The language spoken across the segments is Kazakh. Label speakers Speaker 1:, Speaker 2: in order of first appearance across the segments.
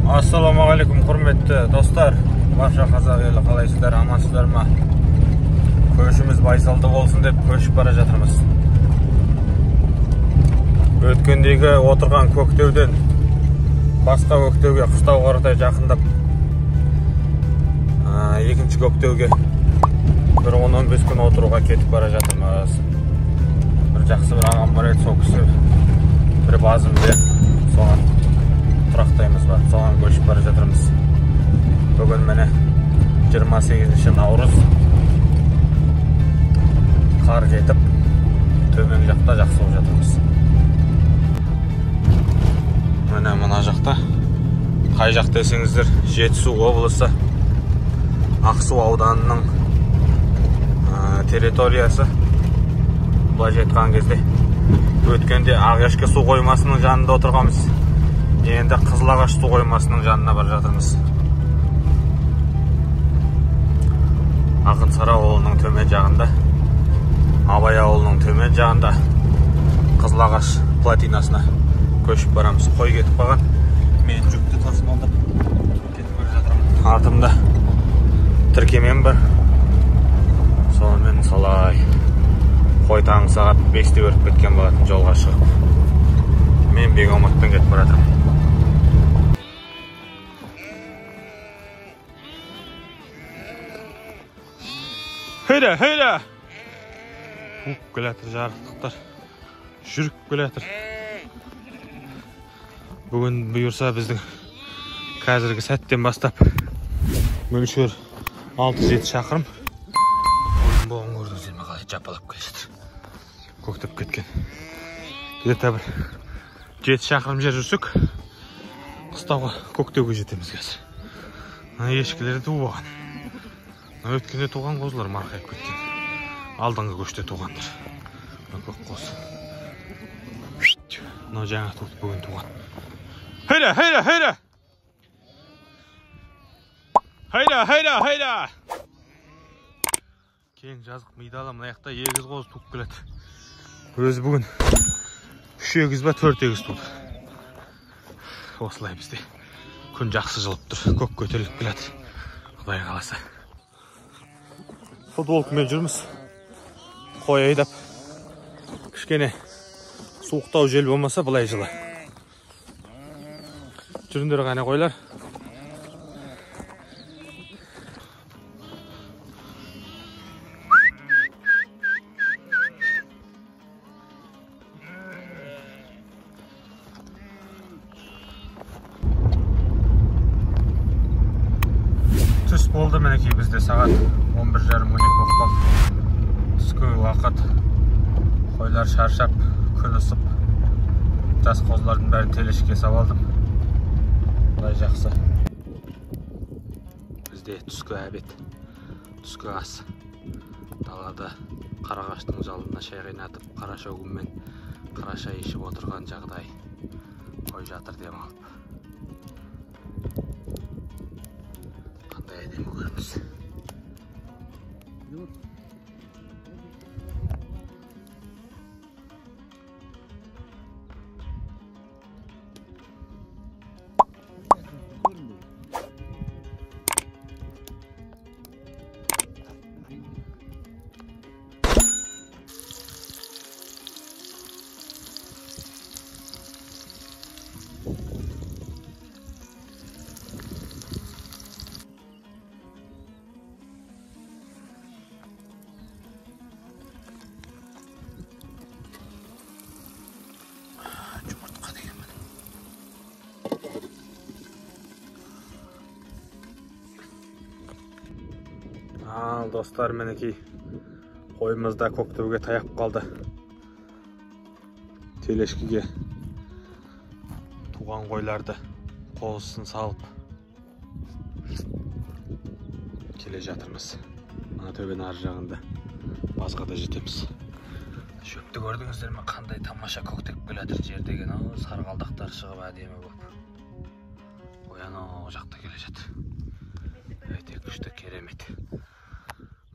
Speaker 1: Ассалаумағалейкум, құрметті достар. Барша қазақ елі қалайсыздар, амансыздар ма? Көшіміз байсалды болсын деп көшіп бара жатырмыз. Өткендегі отырған көктеуден басқа көктеуге, қыстауға қаратай жақындап, екінші көктеуге бір 10-15 күн отыруға кетіп бара жатырмыз. Бір жақсы бір ағам бар еді, сол кісі бір базым бе, соған тұрақтаймыз ба, соған көшіп бара жатырмыз. Бүгін міне 28 наурыз, қар жетіп, төмен жақта жақсы болып жатырмыз. Міне мына жақта, қай жақ десеңіздер, Жетісу облысы, Ақсу ауданының территориясы. Былайша айтқан кезде өткенде Ағешкі су қоймасының жанында отырғанбыз. Енді Қызылағаш су қоймасының жанына бара жатырмыз. Ақынсара ауылының төмен жағында, Абай ауылының төмен жағында Қызылағаш плотинасына көшіп барамыз. Қой кетіп қалған. Мен жүкті тасымалдап кетіп бара жатырмын. Артымда тіркемен бар. Сонымен солай қой таңғы сағат 5-те өріп кеткен болатын жолға шығып. Мен Бегоматтан кетіп бара жатырмын. Хейда! Уп келатыр жарықтықтар. Жүріп келатыр. Бүгін бұйырса біздің қазіргі сәттен бастап мөлшер 6-7 шақырым. Бұғын көрдіңіздер ме, қалай жапалап келе жатыр. Көктеп кеткен. Где-то бір 7 шақырым жер жүрсек, қыстауға көктеуге жетеміз қазір. Ешкілері туған. Өткенде туған қозылар марқайып кеткен. Алдыңғы көште туғандар. Көк қоз. Мына жаңа туды, бүгін туған. Хайда! Кең жазық мидалы мына жақта егіз қоз туып келеді. Өзі бүгін 3 егіз ба 4 егіз туды. Осылай бізде күн жақсы жылып тұр. Көк көтеріліп келеді. Құдай қаласа. Футболкамен жүрміз. Қой айдап. Кішкене суықтау жел болмаса былай жылы. Жүріндер ғана қойлар. Түс болды мінекей, бізде сағат 11:30-12 болып. Түскі уақыт. Қойлар шаршап, күн ысып. Жас қозылардың бәрін телешке салып алдым. Бұлай жақсы. Бізде түскі әбет, түскі ас. Далада қарағаштың жалына шай қайнатып, қара шөгінмен қара шай ішіп отырған жағдай. Қой жатыр демалып. Қандай әдемі көрініс. Достар, мінекей қойымызда көктеуге таяп қалды. Телешкеге туған қойларды қозысын салып келе жатырмыз. Ана төбенің ар жағында басқа да жетеміз. Шөпті көрдіңіздер ме, қандай тамаша көктеп келатыр жер деген. Сарғалдақтар шығып әдемі болып. Ояно жақта келе жатыр. Өте күшті, керемет.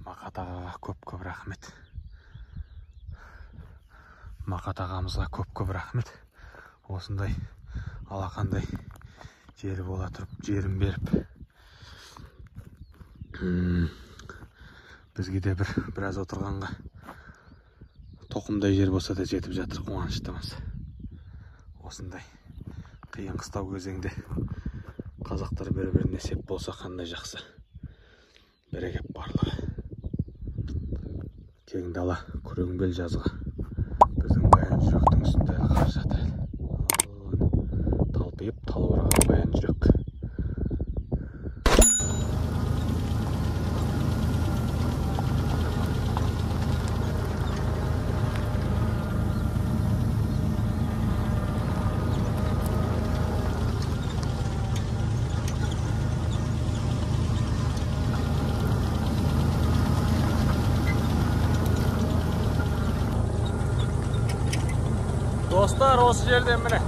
Speaker 1: Мақат ағаға көп рахмет. Мақат ағамызға көп рахмет. Осындай алақандай Jeri bola turib, jerin berip. Bizге de biraz oturganга toqumday жер болса да жетіп жатыр, қуаныштымыз. Осындай қиын қыстау кезеңде қазақтар бір-біріне сеп болса қандай жақсы. Берекет барлығы. Кең дала, күрең бел жазға. Біздің баян жүректің үстіндегі қар жатыр. Талпиып талбыраған баян жүрек. Dostlar, осы жерден міне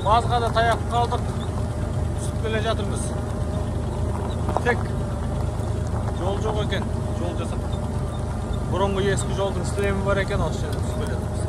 Speaker 1: базға да таяп қалдық. Түсіп келе жатырмыз. Тек жол жоқ екен. Жол жасап. Бұрынғы ескі жолдың сілемі бар екен, осы жерден түсіп келе жатырмыз.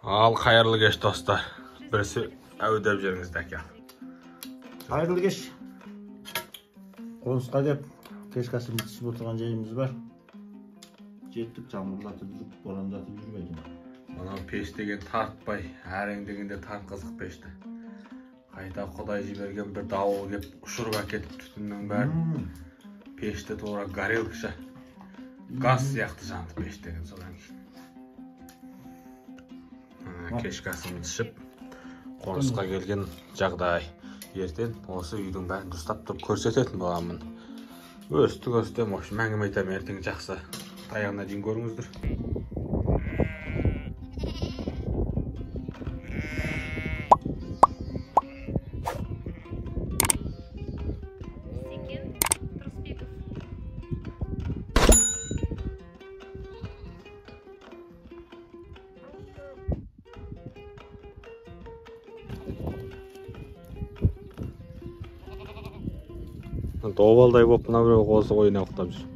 Speaker 1: Al hayırlı geç dostlar. Birisi ödep jerinizde aka.
Speaker 2: Hayırlı geç. Qonusqa dep kechqasi bitishib o'tirgan joyimiz bor. Jetdik, jamurlatib yurib, bo'rondatib yurmaydi.
Speaker 1: Mana pech degan tartpay, harang degende tartqizib pechdi. Qayta Xudoy jibergan bir davul kelib ushurib ketib tutunning bari. Pechda to'g'ri горелкаcha gaz yoqdi janti pech degan so'dan keyin. Kechqasini tushib qonusqa kelgan жағдай. Ертең осы үйдің бәрін дұрыстап тұрып көрсететін боламын. Өсті мош мәңгім айтам, ертең жақсы таяғына дейін көріңіздер. Добалдай боп мына біреу қозы ойына ұқтап жүр.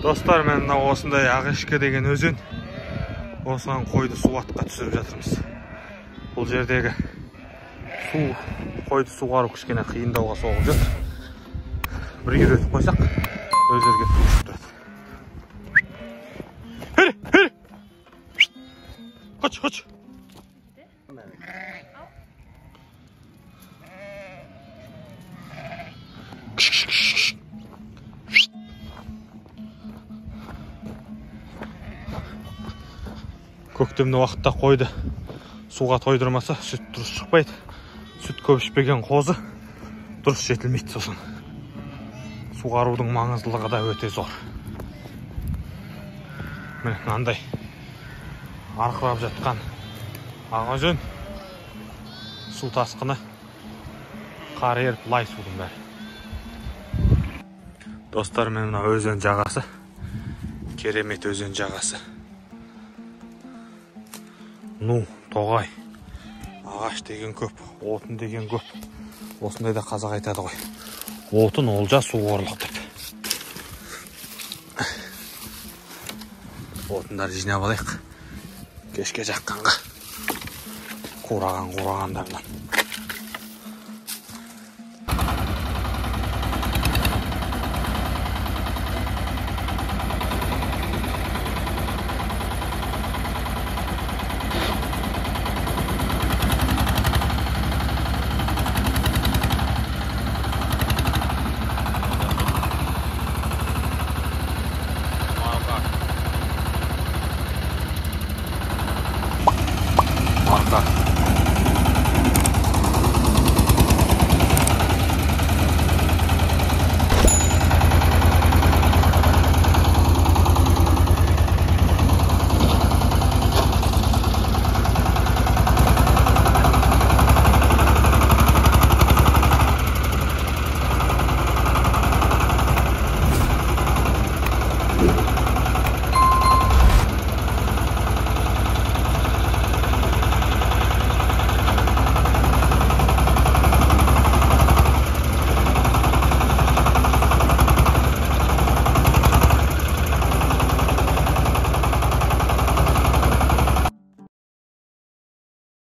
Speaker 1: Dostlar, мен осындай Ағешке деген өзен. Осыған қойды суатқа түсіріп жатырмыз. Бұл жердегі қойды суғару кішкене қиындауға соғып жатыр. Бір үйретіп қойсақ, өздерге түсіп тұрады. Қоч. Көктемді уақытта қойды суға тойдырмаса, сүт дұрыс шықпайды. Сүт көп ішпеген қозы дұрыс жетілмейді сосын. Суғарудың маңыздылығы да өте зор. Міне мынандай арқырап жатқан ағажөн, су тасқыны, қар еріп лай судың бәрі. Достар, мен мына өзен жағасы, керемет өзен жағасы. Тоғай, ағаш деген көп, отын деген көп. Осындайда қазақ айтады ғой. Отын олжа, су қорлық деп. Отындар жинап алайық. Кешке жаққанға қурағандарынан.